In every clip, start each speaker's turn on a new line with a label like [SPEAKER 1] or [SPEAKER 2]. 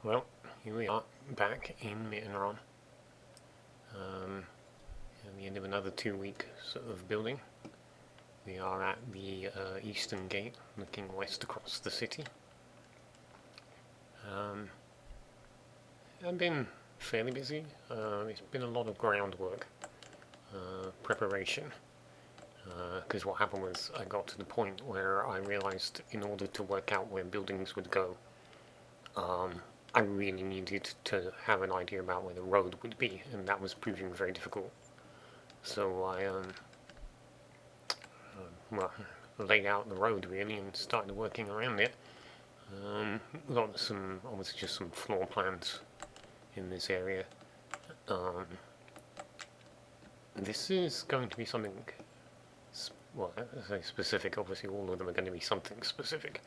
[SPEAKER 1] Well, here we are, back in Mittenrahm, at the end of another 2 weeks of building. We are at the eastern gate, looking west across the city. I've been fairly busy. It's been a lot of groundwork, preparation, because what happened was I got to the point where I realized in order to work out where buildings would go, I really needed to have an idea about where the road would be, and that was proving very difficult. So I laid out the road really and started working around it. Got some, obviously just some floor plans in this area. This is going to be something, well, I say specific, obviously all of them are going to be something specific.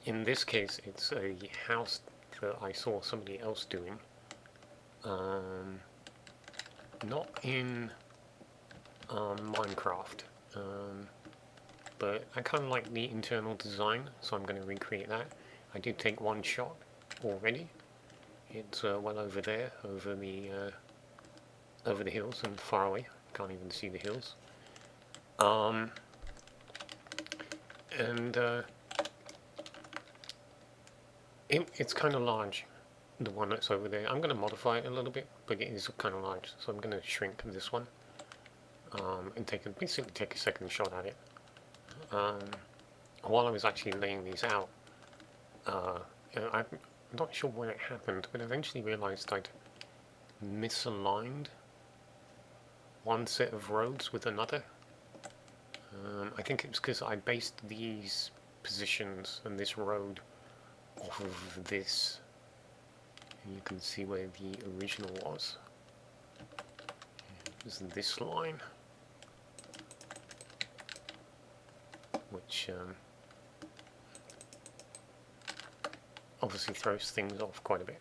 [SPEAKER 1] In this case, it's a house that I saw somebody else doing. Not in Minecraft, but I kind of like the internal design, so I'm going to recreate that. I did take one shot already. It's well over there, over the hills and far away. Can't even see the hills. It's kind of large, the one that's over there. I'm going to modify it a little bit, but it is kind of large, so I'm going to shrink this one and basically take a second shot at it. While I was actually laying these out, I'm not sure where it happened, but eventually realized I'd misaligned one set of roads with another. I think it's because I based these positions and this road off of this, and you can see where the original was. It was this line, which obviously throws things off quite a bit.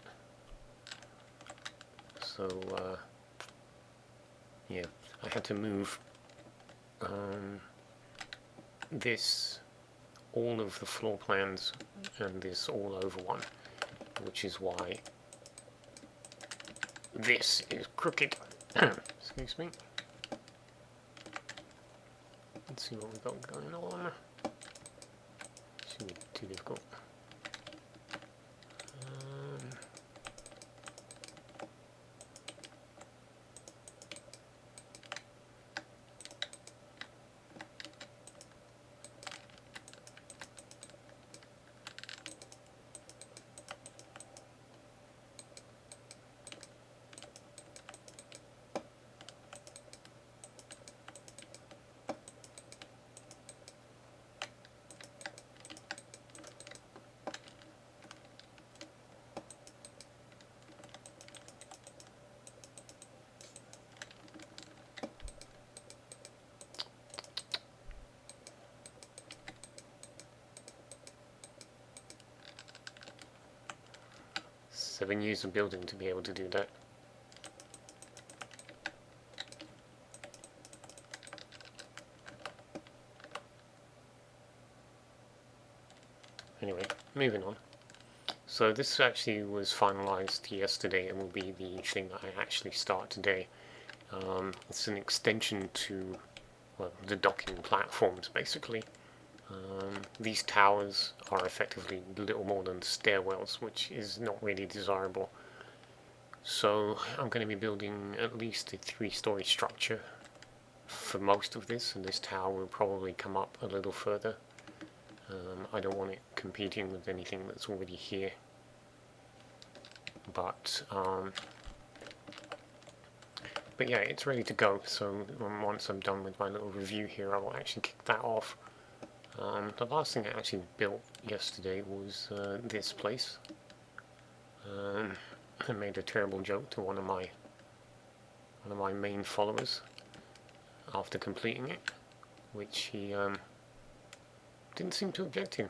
[SPEAKER 1] So yeah, I had to move all of the floor plans and this all over one, which is why this is crooked. Excuse me. Let's see what we've got going on. Shouldn't be too difficult. Seven years of building to be able to do that. Anyway, moving on. So this actually was finalized yesterday and will be the thing that I actually start today. It's an extension to, well, the docking platforms basically. These towers are effectively little more than stairwells, which is not really desirable. So I'm going to be building at least a 3-story structure for most of this, and this tower will probably come up a little further. I don't want it competing with anything that's already here. But yeah, it's ready to go, so once I'm done with my little review here, I will actually kick that off. The last thing I actually built yesterday was this place. I made a terrible joke to one of my main followers after completing it, which he didn't seem to object to.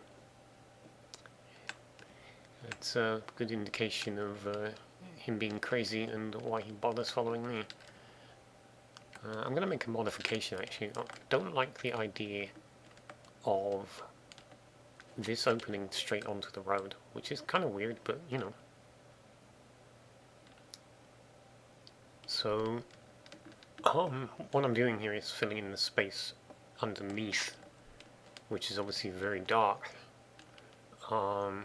[SPEAKER 1] It's a good indication of him being crazy and why he bothers following me. I'm going to make a modification actually. I don't like the idea of this opening straight onto the road, which is kind of weird, but you know, So what I'm doing here is filling in the space underneath, which is obviously very dark. There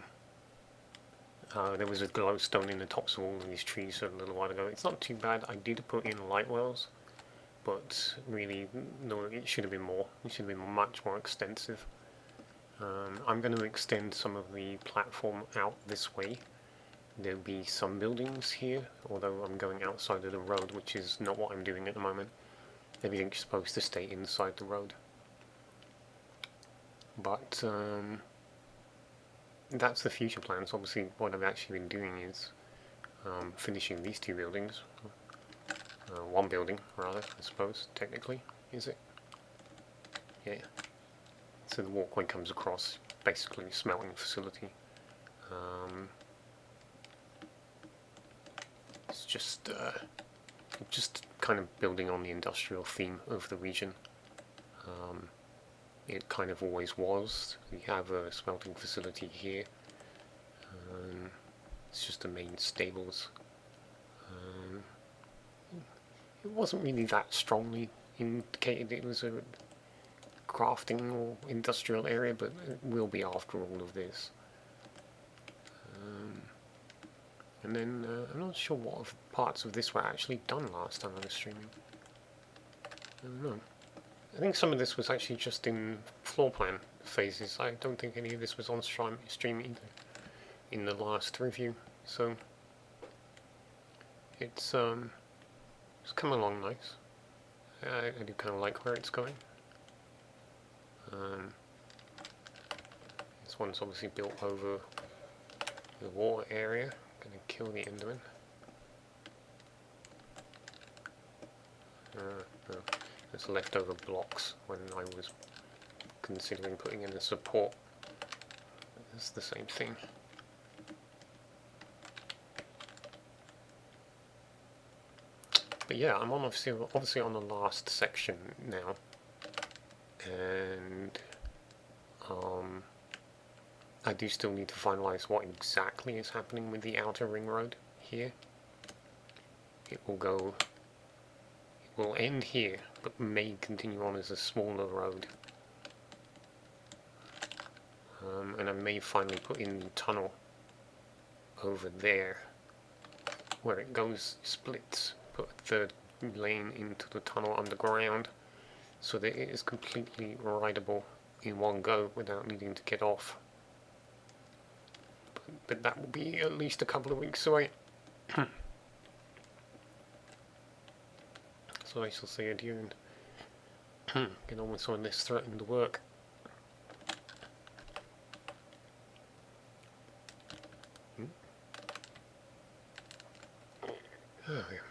[SPEAKER 1] was a glowstone in the tops of all of these trees a little while ago. It's not too bad. I did put in light wells, but really, no, it should have been more. It should have been much more extensive. I'm going to extend some of the platform out this way. There'll be some buildings here, although I'm going outside of the road, which is not what I'm doing at the moment. Everything's supposed to stay inside the road. But that's the future plans. Obviously, what I've actually been doing is finishing these two buildings. One building, rather, I suppose, technically, is it? Yeah. So the walkway comes across, basically a smelting facility. It's just kind of building on the industrial theme of the region. It kind of always was. We have a smelting facility here. It's just the main stables. It wasn't really that strongly indicated it was a crafting or industrial area, but it will be after all of this. And then I'm not sure what parts of this were actually done last time I was streaming. I don't know. I think some of this was actually just in floor plan phases. I don't think any of this was on stream either in the last review. So it's come along nice. I do kind of like where it's going. This one's obviously built over the water area. Gonna kill the Enderman. There's leftover blocks when I was considering putting in a support. It's the same thing. But yeah, I'm obviously on the last section now, and I do still need to finalize what exactly is happening with the outer ring road here. It will end here, but may continue on as a smaller road. And I may finally put in the tunnel over there, where it goes, splits, put a third lane into the tunnel underground, so that it is completely rideable in one go without needing to get off. But that will be at least a couple of weeks away. So I shall say adieu and get on with some of this threatened work. Oh, yeah.